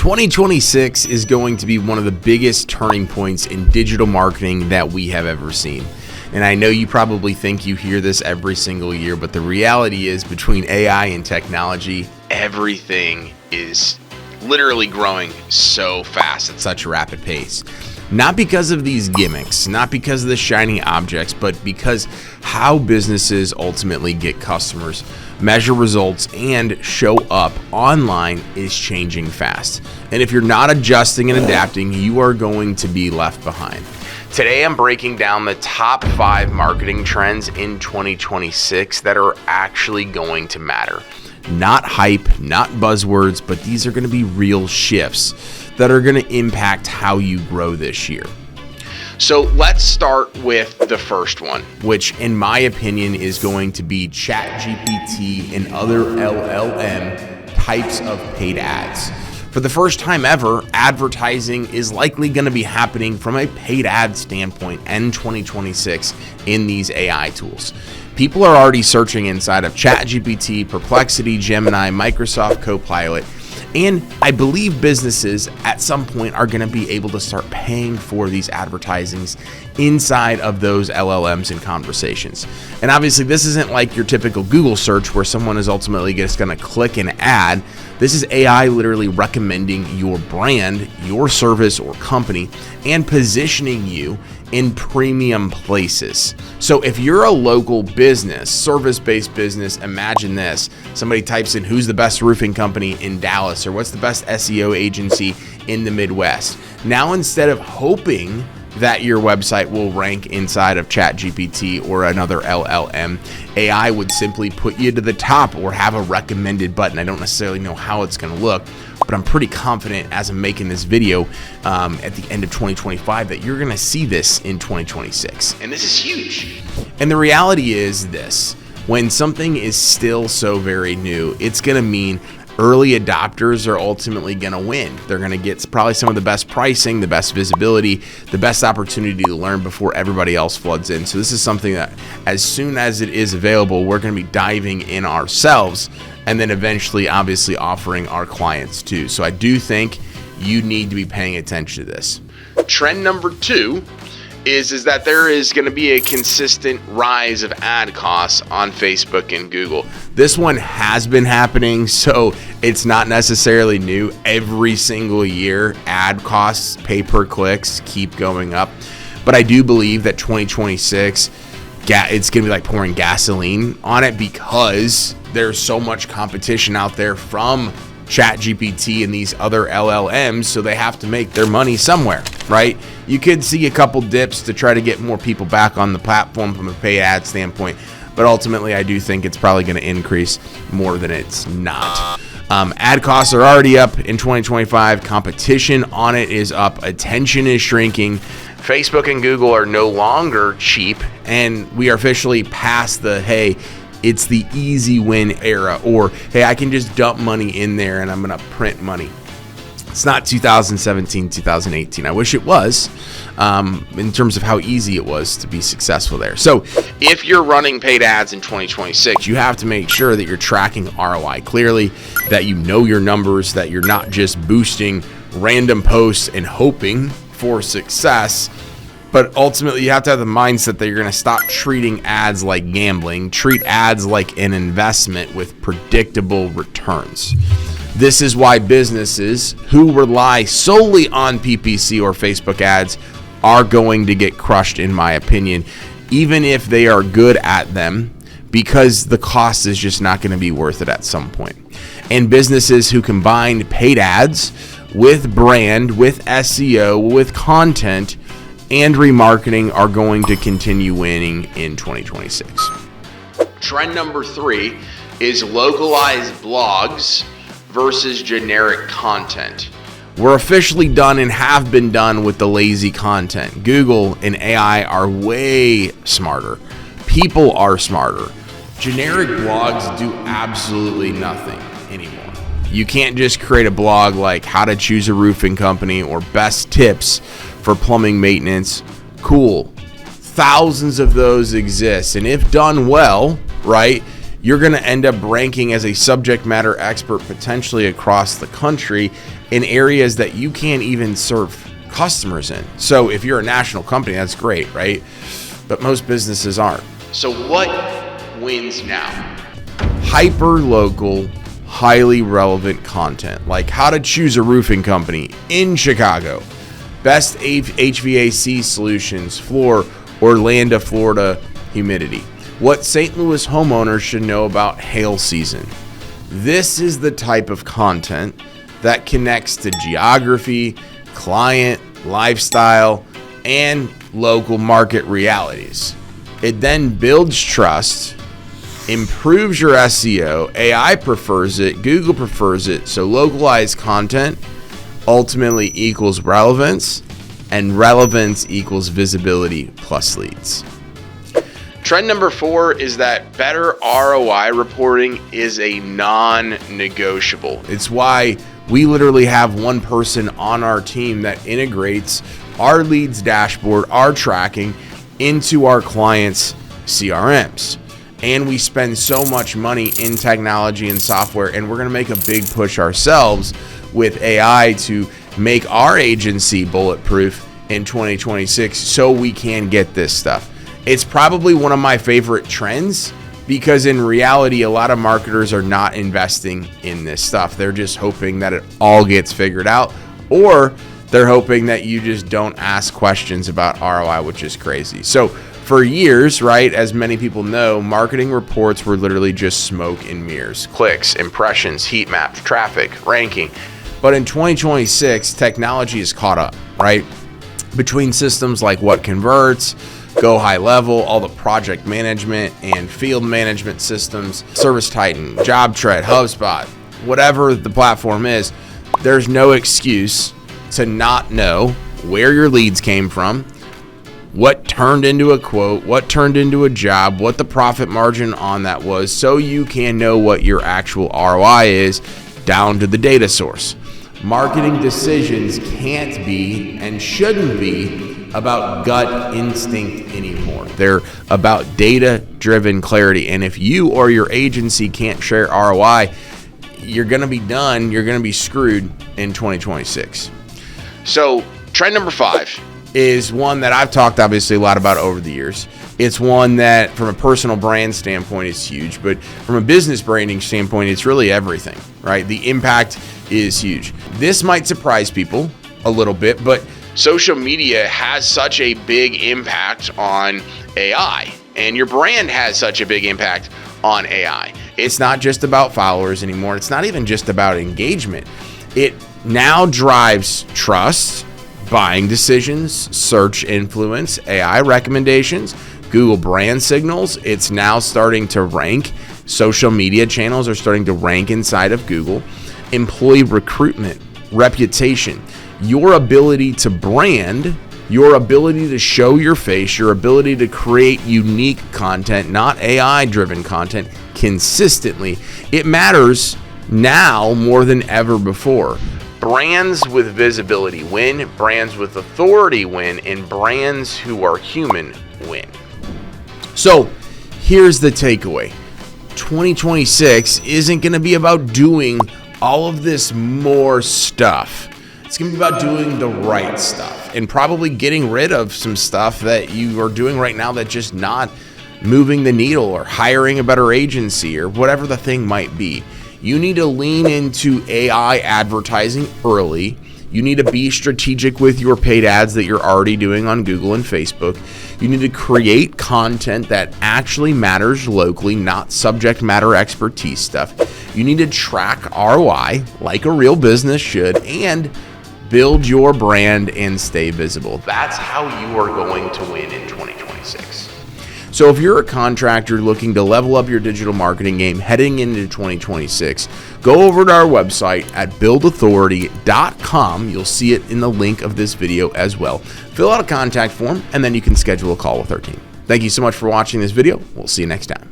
2026 is going to be one of the biggest turning points in digital marketing that we have ever seen. And I know you probably think you hear this every single year, but the reality is between AI and technology, everything is literally growing so fast at such a rapid pace. Not because of these gimmicks, not because of the shiny objects, but because how businesses ultimately get customers, measure results, and show up online is changing fast. And if you're not adjusting and adapting, you are going to be left behind. Today, I'm breaking down the top 5 marketing trends in 2026 that are actually going to matter. Not hype, not buzzwords, but these are going to be real shifts that are going to impact how you grow this year. So let's start with the first one, which in my opinion is going to be ChatGPT and other LLM types of paid ads. For the first time ever, advertising is likely going to be happening from a paid ad standpoint in 2026 in these AI tools. People are already searching inside of ChatGPT, Perplexity, Gemini, Microsoft Copilot, and I believe businesses at some point are going to be able to start paying for these advertisings inside of those LLMs and conversations. And obviously, this isn't like your typical Google search where someone is ultimately just going to click an ad. This is AI literally recommending your brand, your service or company, and positioning you in premium places. So if you're a local business, service-based business, imagine this. Somebody types in who's the best roofing company in Dallas or what's the best SEO agency in the Midwest. Now, instead of hoping that your website will rank inside of ChatGPT or another LLM, AI would simply put you to the top or have a recommended button. I don't necessarily know how it's going to look, but I'm pretty confident as I'm making this video at the end of 2025 that you're going to see this in 2026. And this is huge. And the reality is this: when something is still so very new, it's going to mean early adopters are ultimately going to win. They're going to get probably some of the best pricing, the best visibility, the best opportunity to learn before everybody else floods in. So this is something that as soon as it is available, we're going to be diving in ourselves and then eventually obviously offering our clients too. So I do think you need to be paying attention to this. Trend number 2 is that there is going to be a consistent rise of ad costs on Facebook and Google. This one has been happening, so it's not necessarily new. Every single year, ad costs, pay-per-clicks keep going up. But I do believe that 2026, it's going to be like pouring gasoline on it because there's so much competition out there from ChatGPT and these other LLMs, so they have to make their money somewhere, right? You could see a couple dips to try to get more people back on the platform from a paid ad standpoint, but ultimately I do think it's probably going to increase more than it's not. Ad costs are already up in 2025. Competition on it is up. Attention is shrinking. Facebook and Google are no longer cheap, and we are officially past the, hey, it's the easy win era, or hey, I can just dump money in there and I'm going to print money. It's not 2017, 2018. I wish it was, in terms of how easy it was to be successful there. So if you're running paid ads in 2026, you have to make sure that you're tracking ROI clearly, that you know your numbers, that you're not just boosting random posts and hoping for success. But ultimately, you have to have the mindset that you're going to stop treating ads like gambling, treat ads like an investment with predictable returns. This is why businesses who rely solely on PPC or Facebook ads are going to get crushed, in my opinion, even if they are good at them, because the cost is just not going to be worth it at some point. And businesses who combine paid ads with brand, with SEO, with content, and remarketing are going to continue winning in 2026. Trend number 3 is localized blogs versus generic content. We're officially done and have been done with the lazy content. Google and AI are way smarter. People are smarter. Generic blogs do absolutely nothing anymore. You can't just create a blog like how to choose a roofing company or best tips for plumbing maintenance. Cool. Thousands of those exist, and if done well, right, you're going to end up ranking as a subject matter expert potentially across the country in areas that you can't even serve customers in. So if you're a national company, that's great, right? But most businesses aren't. So what wins now? Hyper-local, highly relevant content, like how to choose a roofing company in Chicago, best HVAC solutions for Orlando, Florida humidity, what St. Louis homeowners should know about hail season. This is the type of content that connects to geography, client, lifestyle, and local market realities. It then builds trust, improves your SEO, AI prefers it, Google prefers it, so localized content ultimately equals relevance, and relevance equals visibility plus leads. Trend number 4 is that better ROI reporting is a non-negotiable. It's why we literally have one person on our team that integrates our leads dashboard, our tracking into our clients' CRMs. And we spend so much money in technology and software, and we're going to make a big push ourselves with AI to make our agency bulletproof in 2026 so we can get this stuff. It's probably one of my favorite trends because in reality, a lot of marketers are not investing in this stuff. They're just hoping that it all gets figured out, or they're hoping that you just don't ask questions about ROI, which is crazy. So for years, right, as many people know, marketing reports were literally just smoke and mirrors. Clicks, impressions, heat maps, traffic, ranking. But in 2026, technology is caught up, right? Between systems like What Converts, Go High Level, all the project management and field management systems, Service Titan, JobTread, HubSpot, whatever the platform is, there's no excuse to not know where your leads came from, what turned into a quote, what turned into a job, what the profit margin on that was, so you can know what your actual ROI is down to the data source. Marketing decisions can't be and shouldn't be about gut instinct anymore. They're about data-driven clarity. And if you or your agency can't share ROI, you're going to be done. You're going to be screwed in 2026. So trend number 5 is one that I've talked obviously a lot about over the years. It's one that from a personal brand standpoint is huge, but from a business branding standpoint, it's really everything, right? The impact is huge. This might surprise people a little bit, but social media has such a big impact on AI, and your brand has such a big impact on AI. It's not just about followers anymore. It's not even just about engagement. It now drives trust, buying decisions, search influence, AI recommendations, Google brand signals. It's now starting to rank. Social media channels are starting to rank inside of Google. Employee recruitment, reputation, your ability to brand, your ability to show your face, your ability to create unique content, not AI-driven content, consistently. It matters now more than ever before. Brands with visibility win, brands with authority win, and brands who are human win. So here's the takeaway. 2026 isn't going to be about doing all of this more stuff. It's going to be about doing the right stuff and probably getting rid of some stuff that you are doing right now that's just not moving the needle, or hiring a better agency, or whatever the thing might be. You need to lean into AI advertising early. You need to be strategic with your paid ads that you're already doing on Google and Facebook. You need to create content that actually matters locally, not subject matter expertise stuff. You need to track ROI like a real business should, and build your brand and stay visible. That's how you are going to win in 2026. So if you're a contractor looking to level up your digital marketing game heading into 2026, go over to our website at buildauthority.com. You'll see it in the link of this video as well. Fill out a contact form, and then you can schedule a call with our team. Thank you so much for watching this video. We'll see you next time.